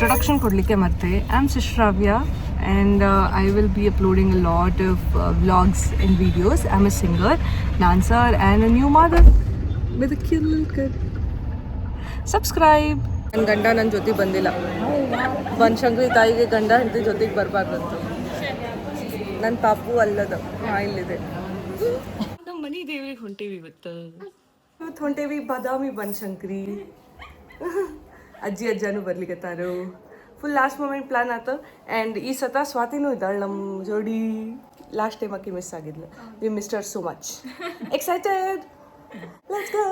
Introduction ಕೊಡ್ಲಿಕ್ಕೆ ಮತ್ತೆ I am Sishravya and I will be uploading a lot of vlogs and videos. I'm a singer, dancer and a new mother with a cute little kid. Subscribe. ನನ್ನ ಗಂಡ ನನ್ನ ಜೊತೆ ಬಂದಿಲ್ಲ. ಬನಶಂಕರಿ ತಾಯಿಗೆ ಗಂಡ ಹೆಂಡತಿ ಜೊತೆಗೆ ಬರಬಾರ್ದಂತ. ನನ್ನ ಪಾಪು ಅಲ್ಲದ ಇಲ್ಲಿದೆ. ನಮ್ಮ ಮನೆ ದೇವ್ರಿಗೆ ಹೊಂಟೇವಿ ಇವತ್ತು ಹೊಂಟೇವಿ ಬಾದಾಮಿ ಬನಶಂಕರಿ. ಅಜ್ಜಿ ಅಜ್ಜನೂ ಬರ್ಲಿಕ್ಕತ್ತಾರು. ಫುಲ್ ಲಾಸ್ಟ್ ಮೂಮೆಂಟ್ ಪ್ಲಾನ್ ಆಯ್ತು. ಆ್ಯಂಡ್ ಈ ಸತ ಸ್ವಾತಿನೂ ಇದ್ದಾಳೆ ನಮ್ಮ ಜೋಡಿ. ಲಾಸ್ಟ್ ಟೈಮ್ ಆಕಿ ಮಿಸ್ ಆಗಿದ್ಲು. We missed her so much. Excited, let's go.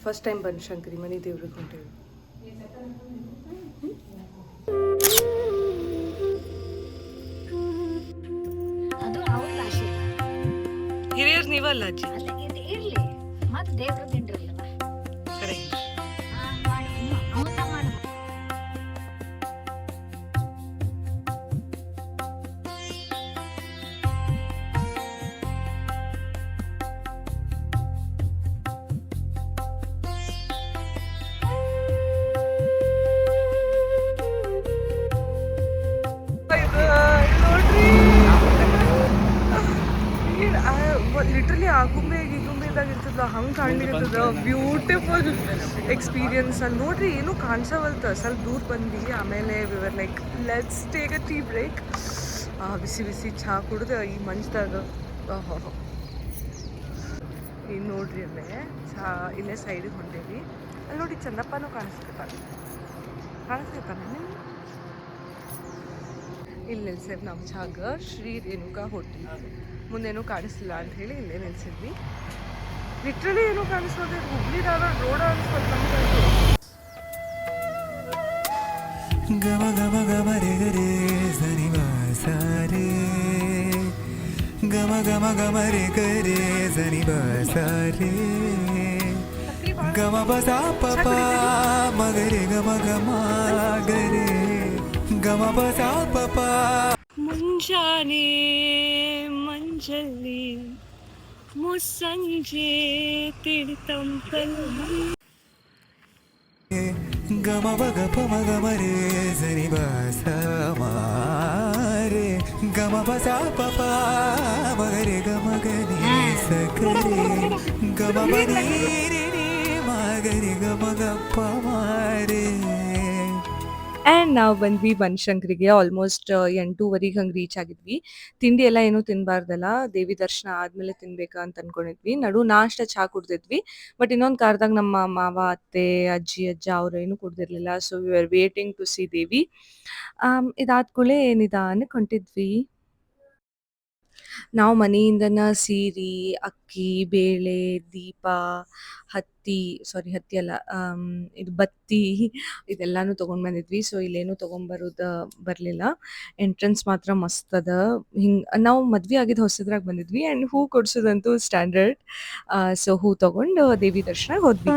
First time Banashankari ಮನೆ ದೇವ್ರಿಗೆ ಹೊಂಟೇವಿ. ಹಿರಿಯರು ನೀವಲ್ಲ ಅಜ್ಜಿ. ಲಿಟ್ರಲಿ ಆ ಗುಂಬೆ ಈ ಗುಂಬೆದಾಗ ಇರ್ತದ ಹಂಗೆ ಕಾಣ್ಲಿರ್ತದ. Beautiful experience. ಅಲ್ಲಿ ನೋಡ್ರಿ ಏನೂ ಕಾಣಿಸವಲ್ತ. ಸ್ವಲ್ಪ ದೂರ ಬಂದ್ವಿ. ಆಮೇಲೆ we were like let's take a tea break. ಬಿಸಿ ಬಿಸಿ ಚಹಾ ಕುಡ್ದು ಈ ಮಂಚ್ದಾಗ ಈಗ ನೋಡ್ರಿ ಅಲ್ಲೇ ಚಹಾ ಇಲ್ಲೇ ಸೈಡಿಗೆ ಹೊಂಟೇವಿ. ಅಲ್ಲಿ ನೋಡಿ ಚಂದಪ್ಪನೂ ಕಾಣಿಸ್ತಿರ್ತಾನೆ. ಇಲ್ಲಿ ನಿಲ್ಸಿದ್ವಿ ನಾವು ಚಾಗ. ಶ್ರೀ ರೇಣುಕಾ ಹೋಟೆಲ್ ಮುಂದೇನೂ ಕಾಣಿಸ್ಲಿಲ್ಲ ಅಂತ ಹೇಳಿ ಇಲ್ಲೇ ನಿಲ್ಸಿದ್ವಿ. ಲಿಟ್ರಲಿ ಏನೂ ಕಾಣಿಸೋದು. ಹುಬ್ಳಿ ಧಾರವಾಡ ರೋಡ ಅನ್ಸ್ಬೋದು ನಮ್ಗೆ. ಗಮ ಗಮ ಗಮ ರೇ ಗರೇ ಸರಿ ಬಾಸಾರೆ ಗಮ ಗಮ ಗಮ ರೇ ಗರೇ ಸರಿ ಬಾಸಾರೆ ಗಮ ಬಸಾ ಪಪ ಮಗರೆ ಗಮ ಗಮ ಗರೇ ಗಮ ಬಸಾ ಪಪ. ಮುಂಜಾನೆ ಮಂಜಲ್ಲಿ ಮುಸ್ಸಂಜೆ ತಿಳ್ತಂಪಲ್ಲಿ ಗಮ ಬಗ ಪಮ ಗಮ ರೇ ಸರಿ ಬಸ ಮಾರೆ ಗಮ ಬಸ ಪಪ ಮಗರೆ ಗಮ ಗರಿ ಸಕರೆ ಗಮ ಬನಿ ರೇ ಮಗರೆ ಗಮ ಗಪ್ಪ ಮಾರೆ. ಆ್ಯಂಡ್ ನಾವು ಬಂದ್ವಿ ಬನಶಂಕರಿಗೆ. ಆಲ್ಮೋಸ್ಟ್ 8:30 ಹಂಗೆ ರೀಚ್ ಆಗಿದ್ವಿ. ತಿಂಡಿ ಎಲ್ಲ ಏನೂ ತಿನ್ನಬಾರ್ದಲ್ಲ, ದೇವಿ ದರ್ಶನ ಆದಮೇಲೆ ತಿನ್ಬೇಕಾ ಅಂತ ಅಂದ್ಕೊಂಡಿದ್ವಿ. ನಾಷ್ಟ ಚಹಾ ಕುಡ್ದಿದ್ವಿ. ಬಟ್ ಇನ್ನೊಂದು ಕಾರ್ದಾಗ ನಮ್ಮ ಮಾವ ಅತ್ತೆ ಅಜ್ಜಿ ಅಜ್ಜ ಅವರು ಏನೂ ಕುಡ್ದಿರ್ಲಿಲ್ಲ. So we are waiting to see ದೇವಿ. ಇದಾದ ಕೂಡಲೇ ನಿಧಾನಕ್ಕೆ ಹೊಂಟಿದ್ವಿ. ನಾವು ಮನೆಯಿಂದನ ಸೀರೆ, ಅಕ್ಕಿ, ಬೇಳೆ, ದೀಪ, ಹತ್ತಿ ಅಲ್ಲ, ಇದು ಬತ್ತಿ ಇದೆಲ್ಲಾನು ತೊಗೊಂಡು ಬಂದಿದ್ವಿ. ಸೊ ಇಲ್ಲೇನು ತೊಗೊಂಬರೋದು ಬರಲಿಲ್ಲ. ಎಂಟ್ರೆನ್ಸ್ ಮಾತ್ರ ಮಸ್ತ್ ಅದ. ಹಿಂಗೆ ನಾವು ಮದ್ವೆ ಆಗಿದ್ದು ಹೊಸದ್ರಾಗ ಬಂದಿದ್ವಿ. ಆ್ಯಂಡ್ ಹೂ ಕೊಡ್ಸೋದಂತೂ ಸ್ಟ್ಯಾಂಡರ್ಡ್. ಸೊ ಹೂ ತೊಗೊಂಡು ದೇವಿ ದರ್ಶನ ಹೋದ್ವಿ.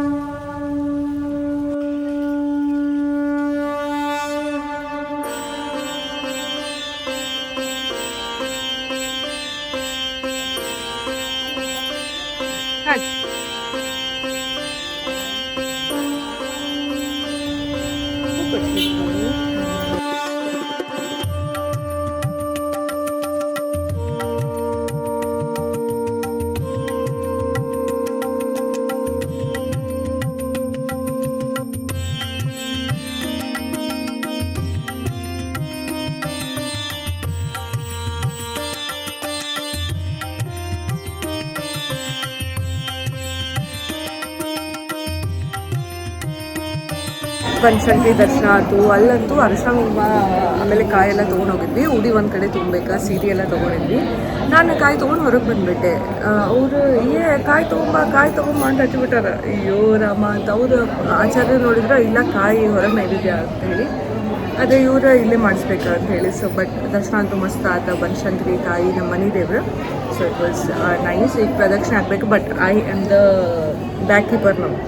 ಬನಶಂಕರಿ ದರ್ಶನ ಆಯಿತು. ಅಲ್ಲಂತೂ ಅರಶಿನ ಕುಂಕುಮ ಆಮೇಲೆ ಕಾಯೆಲ್ಲ ತೊಗೊಂಡು ಹೋಗಿದ್ವಿ. ಉಡಿ ಒಂದು ಕಡೆ ತೊಗೊಬೇಕಾ, ಸೀರೆ ಎಲ್ಲ ತೊಗೊಂಡಿದ್ವಿ. ನಾನು ಕಾಯಿ ತೊಗೊಂಡು ಹೊರಗೆ ಬಂದುಬಿಟ್ಟೆ. ಅವರು ಕಾಯಿ ತೊಗೊಂಬ ಅಂತ ಹಚ್ಚಿಬಿಟ್ಟಾರ. ಅಯ್ಯೋ ರಾಮ ಅಂತ. ಅವರು ಆಚಾರ್ಯ ನೋಡಿದ್ರೆ ಇಲ್ಲ ಕಾಯಿ ಹೊರಗೆ ನೈವೇದ್ಯ ಅಂತ ಹೇಳಿ, ಅದೇ ಇವರು ಇಲ್ಲೇ ಮಾಡಿಸ್ಬೇಕಾ ಅಂತ ಹೇಳಿ. ಸೊ ಬಟ್ ದರ್ಶನ ಅಂತೂ ಮಸ್ತ್ ಆತ. ಬನಶಂಕರಿ ತಾಯಿ ನಮ್ಮ ಮನೆ ದೇವರು. So it was nice. ಈಗ ಪ್ರದಕ್ಷಿಣೆ ಆಗಬೇಕು. But I am the back keeper ನಾವು.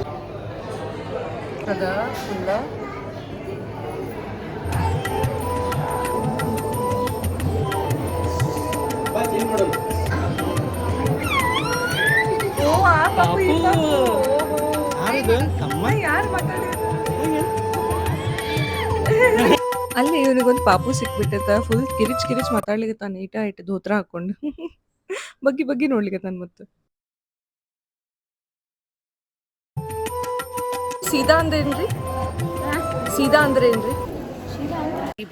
ಅದ ಫುಲ್ಲ ಓ ಆ ಪಾಪು ಈ ಪಾಪು. ಯಾರು ಮಾತಾಡಿದ್ರು? ಅಲ್ಲಿ ಇವನಿಗೊಂದು ಪಾಪು ಸಿಕ್ಬಿಟ್ಟೈತ ಫುಲ್ ಕಿರಿಚ್ ಮಾತಾಡ್ಲಿಕ್ಕೆ ನೀಟ ಆಯ್ತು ಧೋತ್ರ ಹಾಕೊಂಡು ಬಗ್ಗಿ ನೋಡ್ಲಿಕ್ಕೆ ಮತ್ತೆ ಸೀದಾ ಅಂದ್ರೇನ್ರಿ ಸೀದಾ ಅಂದ್ರೆ ಏನ್ರಿ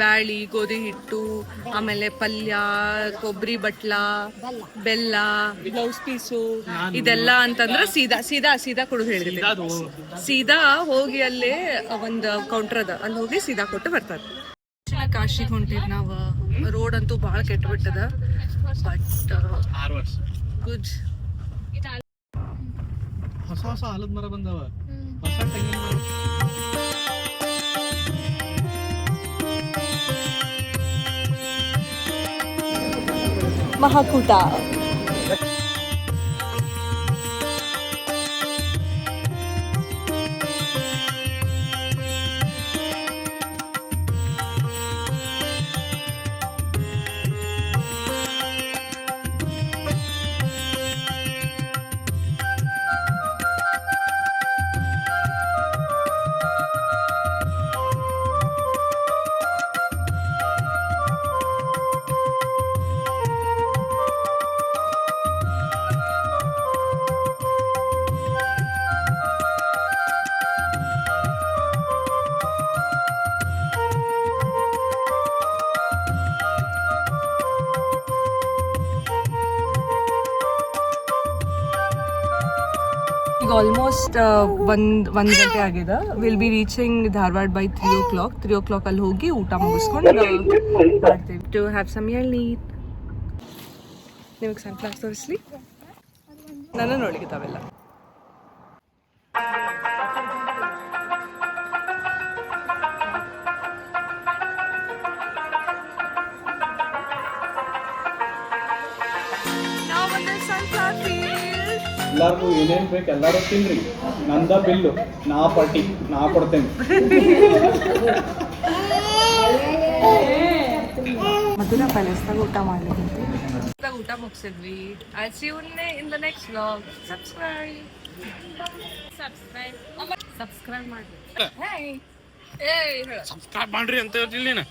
ಬ್ಯಾಳಿ ಗೋಧಿ ಹಿಟ್ಟು ಆಮೇಲೆ ಪಲ್ಯ ಕೊಬ್ಬರಿ ಬಟ್ಲ ಬೆಲ್ಲ ಬ್ಲೌಸ್ ಪೀಸು ಇದೆಲ್ಲ ಅಂತಂದ್ರೆ ಸೀದಾ ಕೊಡೋದು ಹೇಳಿದ್ವಿ ಸೀದಾ ಹೋಗಿ ಅಲ್ಲೇ ಒಂದು ಕೌಂಟರ್ ಅದ ಅಲ್ಲಿ ಹೋಗಿ ಸೀದಾ ಕೊಟ್ಟು ಬರ್ತಾರೆ ಕಾಶಿಗೆ ಹೊಂಟಿದ್ ನಾವು ರೋಡ್ ಅಂತೂ ಭಾಳ ಕೆಟ್ಟಬಿಟ್ಟದ ಬಟ್ ಗುಡ್ ಹೊಸ ಆಲದ ಮರ ಬಂದವ ಹೊಸ ತೆಂಗಿನ ಮರ ಮಹಾಕೂಟ ಈಗ ಆಲ್ಮೋಸ್ಟ್ ಒಂದ್ ಗಂಟೆ ಆಗಿದೆ will be reaching Dharwad by 3 o'clock ಅಲ್ಲಿ ಹೋಗಿ ಊಟ ಮುಗಿಸ್ಕೊಂಡು ಮಾಡ್ತೀವಿ ಟು ಹ್ಯಾವ್ ಸಮ್ ಎಳ್ನೀರ್ ನಿಮಗೆ ಸನ್ಫ್ಲವರ್ ತೋರಿಸ್ಲಿ ನನ್ನ ನೋಡಿಗೆ ತಾವೆಲ್ಲ ಎಲ್ಲಾರ್ಗು ಏನೇನ್ ಬೇಕು ಎಲ್ಲಾರು ತಿನ್ರಿ ನಂದ ಬಿಲ್ಲು ನಾ ಪಟ್ಟಿ ನಾ ಕೊಡ್ತೇನೆ ಮಧುರಾ ಪ್ಯಾಲೇಸ್ದಾಗ ಊಟ ಮಾಡ್ಲಿಕ್ಕೆ ಊಟ ಮುಗಿಸಿದ್ವಿ I see you in the next vlog subscribe ಮಾಡಿ ಸಬ್ಸ್ಕ್ರೈಬ್ ಮಾಡ್ರಿ ಅಂತ ಹೇಳ್ತಿಲ್ಲ ನೀನು